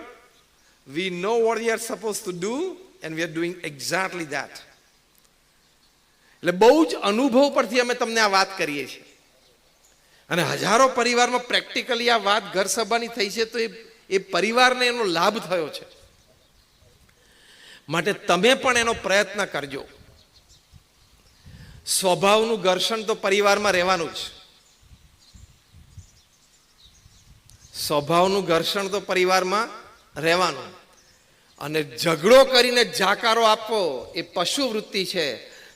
we know what we are supposed to do, and we are doing exactly that. એટલે બહુ જ અનુભવ પરથી અમે તમને આ વાત કરીએ છીએ. અને હજારો પરિવારમાં પ્રેક્ટિકલી આ વાત ઘર સભાની થઈ છે, તો એ પરિવારને એનો લાભ થયો છે. માટે તમે પણ એનો પ્રયત્ન કરજો. સ્વભાવનું ઘર્ષણ તો પરિવારમાં રહેવાનું જ. સ્વભાવનું ઘર્ષણ તો પરિવારમાં રહેવાનું. અને ઝઘડો કરીને જાકારો આપવો એ પશુ વૃત્તિ છે.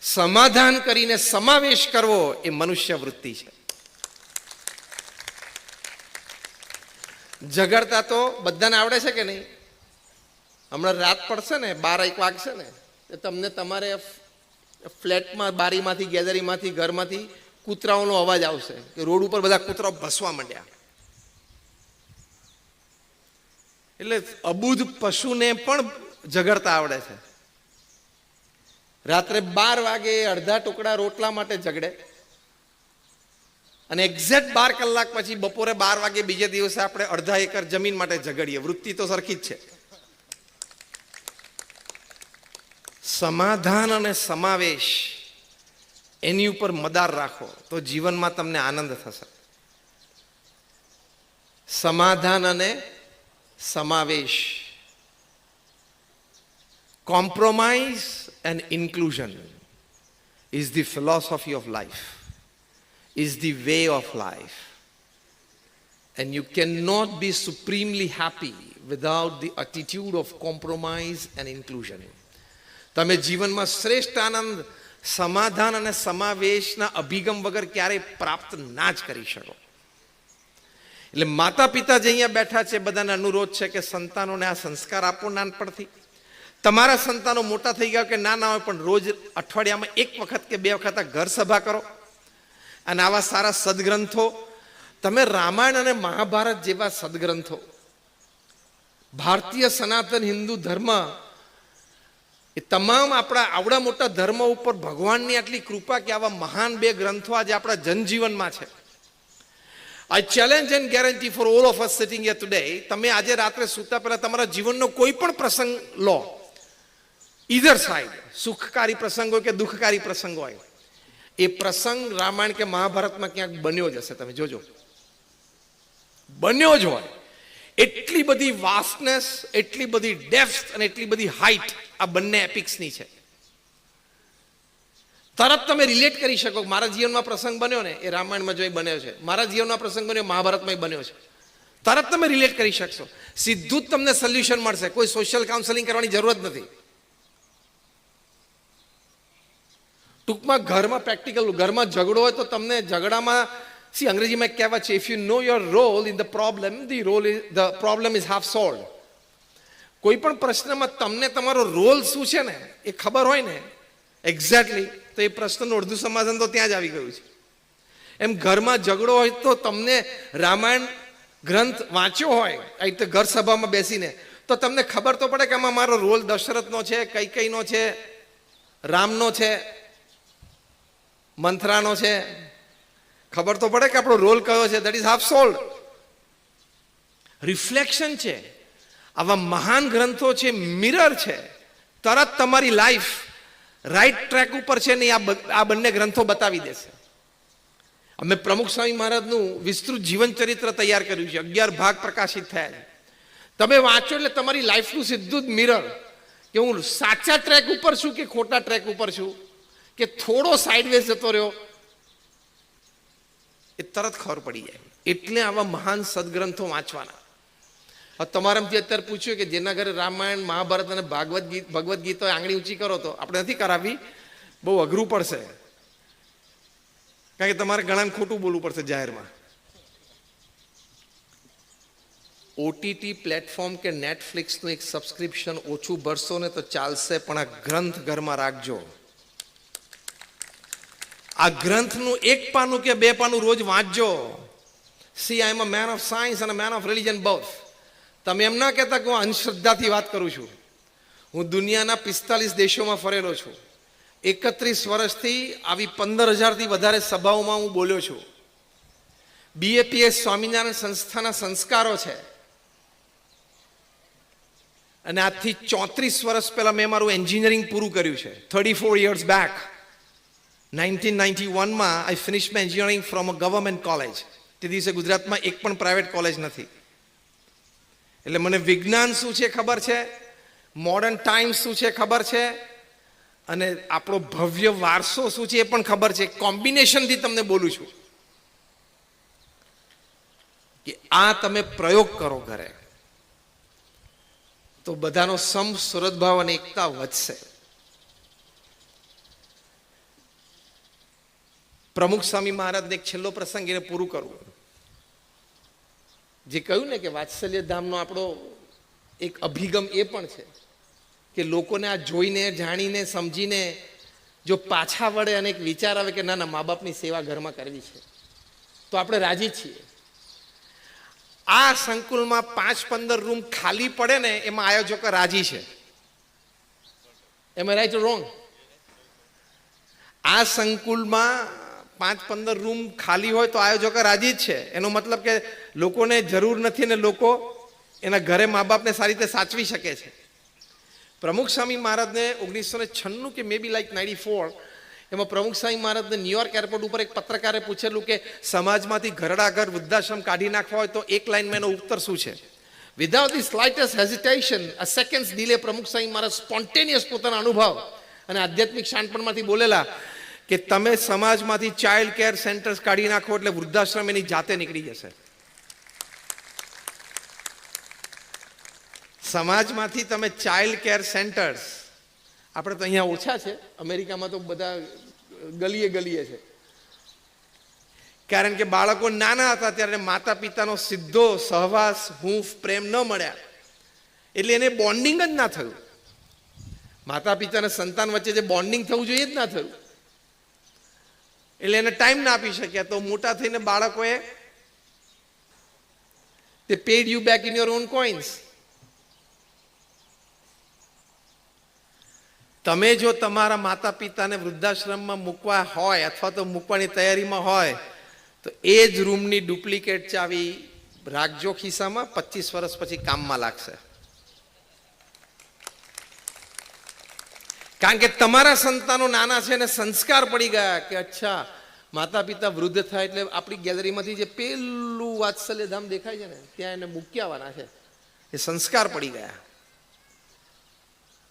સમાધાન કરીને સમાવેશ કરવો એ મનુષ્ય વૃત્તિ છે. ઝઘડતા તો બધાને આવડે છે કે નહીં? હમણાં રાત પડશે ને, 12-1 વાગશે ને, તમને તમારે ફ્લેટમાં બારીમાંથી, ગેલેરીમાંથી, ઘરમાંથી કૂતરાઓનો અવાજ આવશે કે રોડ ઉપર બધા કૂતરાઓ ભસવા માંડ્યા. એટલે અબુધ પશુને પણ ઝઘડતા આવડે છે. રાત્રે 12 વાગે અડધા ટુકડા રોટલા માટે ઝઘડે અને એક્ઝેક્ટ 12 કલાક પછી બપોરે 12 વાગે બીજે દિવસે આપણે અડધા એકર જમીન માટે ઝઘડીએ. વૃત્તિ તો સરખી જ છે. સમાધાન અને સમાવેશ એની ઉપર મદાર રાખો તો જીવનમાં તમને આનંદ થશે. સમાધાન અને સમાવેશ, compromise and inclusion is the philosophy of life, is the way of life, and you cannot be supremely happy without the attitude of compromise and inclusion. તમે જીવનમાં શ્રેષ્ઠ આનંદ સમાધાન અને સમાવેશના અભિગમ વગર ક્યારેય પ્રાપ્ત ના જ કરી શકો. એટલે માતા પિતા જે અહીંયા બેઠા છે બધાને અનુરોધ છે કે સંતાનોને આ સંસ્કાર આપો નાનપણથી. તમારા સંતાનો મોટા થઈ ગયા કે નાના હોય પણ રોજ અઠવાડિયામાં 1 વખત કે 2 વખત ઘર સભા કરો. અને આવા સારા સદગ્રંથો, તમે રામાયણ અને મહાભારત જેવા સદગ્રંથો ભારતીય સનાતન હિન્દુ ધર્મ એ તમામ આપણા આવડા મોટા ધર્મ ઉપર ભગવાનની આટલી કૃપા કે આવા મહાન બે ગ્રંથો આજે આપણા જનજીવનમાં છે. I challenge and guarantee for all of us sitting here today, તમે આજે રાત્રે સૂતા પહેલા તમારા જીવનનો કોઈ પણ પ્રસંગ લો, either side, સુખકારી પ્રસંગ હોય કે દુઃખકારી પ્રસંગ હોય, એ પ્રસંગ રામાયણ કે મહાભારતમાં ક્યાંક બન્યો જ હશે. તમે જોજો, બન્યો જ હોય. એટલી બધી વાસ્ટનેસ, એટલી બધી ડેપ્થ અને એટલી બધી હાઇટ આ બંને એપિક્સની છે. તરત તમે રિલેટ કરી શકો, મારા જીવનમાં પ્રસંગ બન્યો ને એ રામાયણમાં જો બન્યો છે, મારા જીવનમાં પ્રસંગ બન્યો મહાભારતમાં બન્યો છે. તરત તમે રિલેટ કરી શકશો, સીધું જ તમને સોલ્યુશન મળશે. કોઈ સોશિયલ કાઉન્સેલિંગ કરવાની જરૂર જ નથી. ટૂંકમાં ઘરમાં પ્રેક્ટિકલ, ઘરમાં ઝઘડો હોય તો તમને ઝઘડામાં અંગ્રેજીમાં એક કહેવત છે, if you know your role in the problem is half solved. કોઈ પણ પ્રશ્નમાં તમને તમારો રોલ શું છે ને એ ખબર હોય ને એક્ઝેક્ટલી, તો એ પ્રશ્નનું અડધું સમાધાન તો ત્યાં જ આવી ગયું છે. એમ ઘરમાં ઝઘડો હોય તો તમને રામાયણ ગ્રંથ વાંચ્યો હોય આ રીતે ઘર સભામાં બેસીને, તો તમને ખબર તો પડે કે આમાં મારો રોલ દશરથનો છે, કૈકેયીનો છે, રામનો છે, મંથરાનો છે. ખબર તો પડે કે આપણો રોલ કયો છે. That is half sold. Reflection છે. આવા મહાન ગ્રંથો છે, મિરર છે. તરત તમારી લાઈફ રાઈટ ટ્રેક ઉપર છે ને આ બંને ગ્રંથો બતાવી દેશે. અમે પ્રમુખ સ્વામી મહારાજનું વિસ્તૃત જીવન ચરિત્ર તૈયાર કર્યું છે, 11 ભાગ પ્રકાશિત થયા છે. તમે વાંચો એટલે તમારી લાઈફનું સીધું જ મિરર, કે હું સાચા ટ્રેક ઉપર છું કે ખોટા ટ્રેક ઉપર છું, કે થોડો સાઇડવેઝ જતો રહ્યો, એ તરત ખબર પડી જાય. એટલે આવા મહાન સદગ્રંથો વાંચવાના. તમારામાંથી અત્યારે પૂછ્યું કે જેના ઘરે રામાયણ, મહાભારત અને ભગવદ્ ગીતા આંગળી ઊંચી કરો તો આપણે નથી કરાવી, બહુ અઘરું પડશે, કારણ કે તમારે ઘણાને ખોટું બોલવું પડશે જાહેરમાં. ઓટીટી પ્લેટફોર્મ કે નેટફ્લિક્સનું એક સબસ્ક્રિપ્શન ઓછું ભરશો ને તો ચાલશે, પણ આ ગ્રંથ ઘરમાં રાખજો. આ ગ્રંથનું એક પાનું કે બે પાનું રોજ વાંચજો. See I am a man of science અને મેન ઓફ રિલિજન બોથ. તમે એમ ના કહેતા કે હું અંધશ્રદ્ધાથી વાત કરું છું. હું દુનિયાના 45 દેશોમાં ફરેલો છું. 31 વર્ષથી આવી 15,000થી વધારે સભાઓમાં હું બોલ્યો છું. BAPS સ્વામિનારાયણ સંસ્થાના સંસ્કારો છે. અને આજથી 34 વર્ષ પહેલા મેં મારું એન્જિનિયરિંગ પૂરું કર્યું છે. 34 years back, 1991માં I finish my engineering from a government college. તે દિવસે ગુજરાતમાં એક પણ પ્રાઇવેટ કોલેજ નથી. એટલે મને વિજ્ઞાન શું છે ખબર છે, મોડર્ન ટાઈમ્સ શું છે ખબર છે, અને આપણો ભવ્ય વારસો શું છે એ પણ ખબર છે. કોમ્બિનેશનથી તમને બોલું છું કે આ તમે પ્રયોગ કરો ઘરે તો બધાનો સમ સુરતભાવ અને એકતા વધશે. પ્રમુખ સ્વામી મહારાજને એક છેલ્લો પ્રસંગ એને પૂરું કરવું. જે કહ્યું ને કે વાત્સલ્ય ધામનો આપણો એક અભિગમ એ પણ છે કે લોકોને આ જોઈને, જાણીને, સમજીને જો પાછા વળે અને એક વિચાર આવે કે ના ના, મા બાપની સેવા ઘરમાં કરવી છે, તો આપણે રાજી છીએ. આ સંકુલમાં 5-15 રૂમ ખાલી પડે ને એમાં આયોજકો રાજી છે. એમ રાઈટ રોંગ? આ સંકુલમાં 5-15 રૂમ ખાલી હોય તો આયોજકો રાજી જ છે. એનો મતલબ કે લોકોને જરૂર નથી ને લોકો એના ઘરે મા બાપને સારી રીતે સાચવી શકે છે. પ્રમુખ સ્વામી મહારાજને 1996 કે મે બી લાઈક 94, એમાં પ્રમુખ સ્વામી મહારાજને ન્યુયોર્ક એરપોર્ટ ઉપર એક પત્રકારે પૂછેલું કે સમાજમાંથી ઘરડા ઘર વૃદ્ધાશ્રમ કાઢી નાખવા હોય તો એક લાઈનમાં એનો ઉત્તર શું છે. Without the slightest hesitation, a seconds delay, Pramukh Swami Maharaj spontaneous પોતાના અનુભવ અને આધ્યાત્મિક શાણપણમાંથી બોલેલા કે તમે સમાજમાંથી ચાઇલ્ડ કેર સેન્ટર્સ કાઢી નાખો એટલે વૃદ્ધાશ્રમ એની જાતે નીકળી જશે. સમાજમાંથી તમે ચાઇલ્ડ કેર સેન્ટર્સ, આપણે તો અહીંયા ઓછા છે, અમેરિકામાં તો બધા ગલીએ ગલીએ છે. કારણ કે બાળકો નાના હતા ત્યારે માતા પિતાનો સીધો સહવાસ, હૂંફ, પ્રેમ ન મળ્યા એટલે એને બોન્ડિંગ જ ના થયું. માતા પિતા અને સંતાન વચ્ચે જે બોન્ડિંગ થવું જોઈએ જ ના થયું. એટલે એને ટાઈમ ના આપી શક્યા. તો મોટા થઈને બાળકોએ they paid you back in your own coins. તમે જો તમારા માતા પિતાને વૃદ્ધાશ્રમમાં મૂકવા હોય અથવા તો મૂકવાની તૈયારીમાં હોય તો એ જ રૂમની ડુપ્લિકેટ ચાવી રાખજો ખિસ્સામાં, 25 વર્ષ પછી કામમાં લાગશે. કારણ કે તમારા સંતાનો નાના છે અને સંસ્કાર પડી ગયા કે અચ્છા માતા પિતા વૃદ્ધ થાય એટલે આપણી ગેલેરીમાંથી જે પેલું વાત્સલ્ય ધામ દેખાય છે ને ત્યાં એને મૂકી આવવાના છે. એ સંસ્કાર પડી ગયા.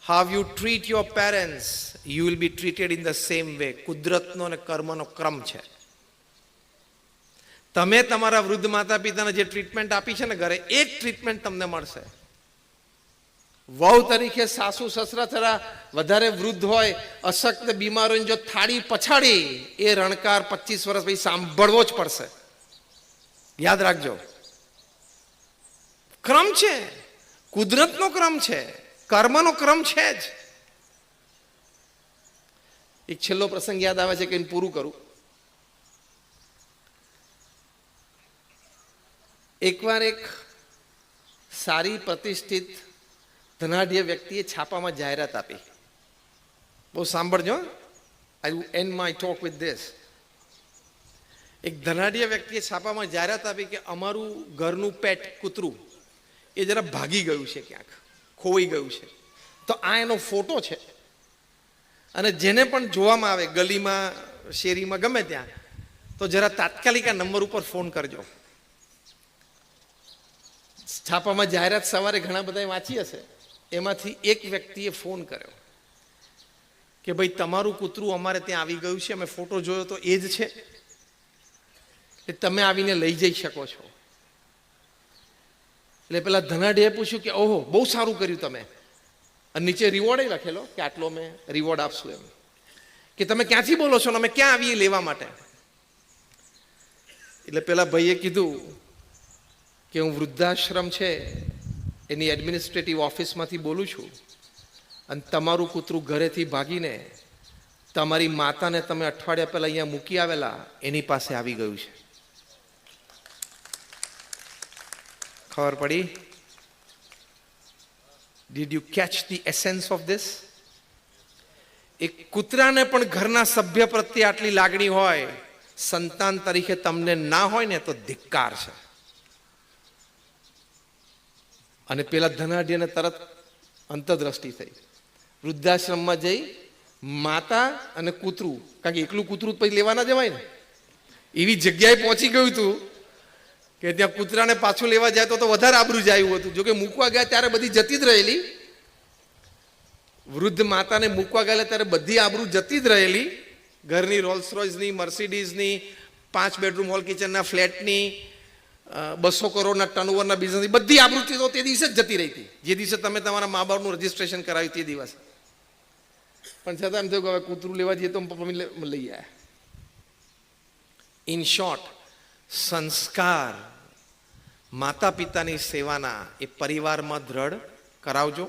How you treat your parents, you will be treated in the same way. કુદરતનો અને કર્મનો ક્રમ છે. તમે તમારા વૃદ્ધ માતા પિતાને જે ટ્રીટમેન્ટ આપી છે ને ઘરે, એ જ ટ્રીટમેન્ટ તમને મળશે. વહુ તરીકે સાસુ સસરા થરા વધારે વૃદ્ધ હોય, અશક્ત બીમાર હોય, જો થાળી પછાડી એ રણકાર 25 વર્ષ પછી સાંભળવો જ પડશે. યાદ રાખજો, ક્રમ છે, કુદરતનો ક્રમ છે, કર્મનો ક્રમ છે જ. એક છેલ્લો પ્રસંગ યાદ આવે છે કે પૂરું કરું. એકવાર એક સારી પ્રતિષ્ઠિત ધનાઢ્ય વ્યક્તિએ છાપામાં જાહેરાત આપી. બહુ સાંભળજો, I will and my talk with this. એક ધનાઢ્ય વ્યક્તિએ છાપામાં જાહેરાત આપી કે અમારું ઘરનું પેટ કૂતરું એ જરા ભાગી ગયું છે, ક્યાંક ખોવાઈ ગયું છે. તો આ એનો ફોટો છે અને જેને પણ જોવામાં આવે ગલીમાં શેરીમાં ગમે ત્યાં તો જરા તાત્કાલિક આ નંબર ઉપર ફોન કરજો. છાપામાં જાહેરાત સવારે ઘણા બધા વાંચી હશે. એમાંથી એક વ્યક્તિએ ફોન કર્યો કે ભાઈ તમારું કૂતરું અમારે ત્યાં આવી ગયું છે, અમે ફોટો જોયો તો એ જ છે, એ તમે આવીને લઈ જઈ શકો છો. એટલે પેલા ધનાઢ્યએ પૂછ્યું કે ઓહો બહુ સારું કર્યું તમે, અને નીચે રિવોર્ડ લખેલો કે આટલો અમે રિવોર્ડ આપશું. એમ કે તમે ક્યાંથી બોલો છો ને અમે ક્યાં આવીએ લેવા માટે? એટલે પેલા ભાઈએ કીધું કે હું વૃદ્ધાશ્રમ છે એની એડમિનિસ્ટ્રેટિવ ઓફિસમાંથી બોલું છું, અને તમારું કૂતરું ઘરેથી ભાગીને તમારી માતાને તમે અઠવાડિયા પહેલા અહીંયા મૂકી આવેલા એની પાસે આવી ગયું છે. ખબર પડી? Did you catch the essence of this? એક કૂતરાને પણ ઘરના સભ્ય પ્રત્યે આટલી લાગણી હોય, સંતાન તરીકે તમને ના હોય ને તો ધિક્કાર છે. અને પેલા ધનાઢ્યને તરત અંતરદ્રષ્ટિ થઈ. વૃદ્ધાશ્રમમાં જઈ માતા અને કૂતરું, કારણ કે એકલું કૂતરું પછી લેવા ના જવાય ને, એવી જગ્યાએ પહોંચી ગયું હતું કે ત્યાં કૂતરાને પાછું લેવા જાય તો વધારે આબરૂ જાય હતું. જોકે મૂકવા ગયા ત્યારે બધી જતી જ રહેલી, વૃદ્ધ માતાને મૂકવા ગયેલા ત્યારે બધી આબરૂ જતી જ રહેલી. ઘરની રોલ્સ રોયસની, મર્સિડીઝની, 5 બેડરૂમ હોલ કિચનના ફ્લેટની, 200 કરોડના ટર્નઓવરના બિઝનેસની બધી આબરૂ તો તે દિવસે જ જતી રહી હતી, જે દિવસે તમે તમારા મા બાપનું રજીસ્ટ્રેશન કરાવ્યું તે દિવસે. પણ છતાં એમ થયું કે હવે કૂતરું લેવા જઈએ તો પપ્પા લઈ આવ્યા. ઇન શોર્ટ, સંસ્કાર માતા પિતાની સેવાના એ પરિવારમાં દ્રઢ કરાવજો.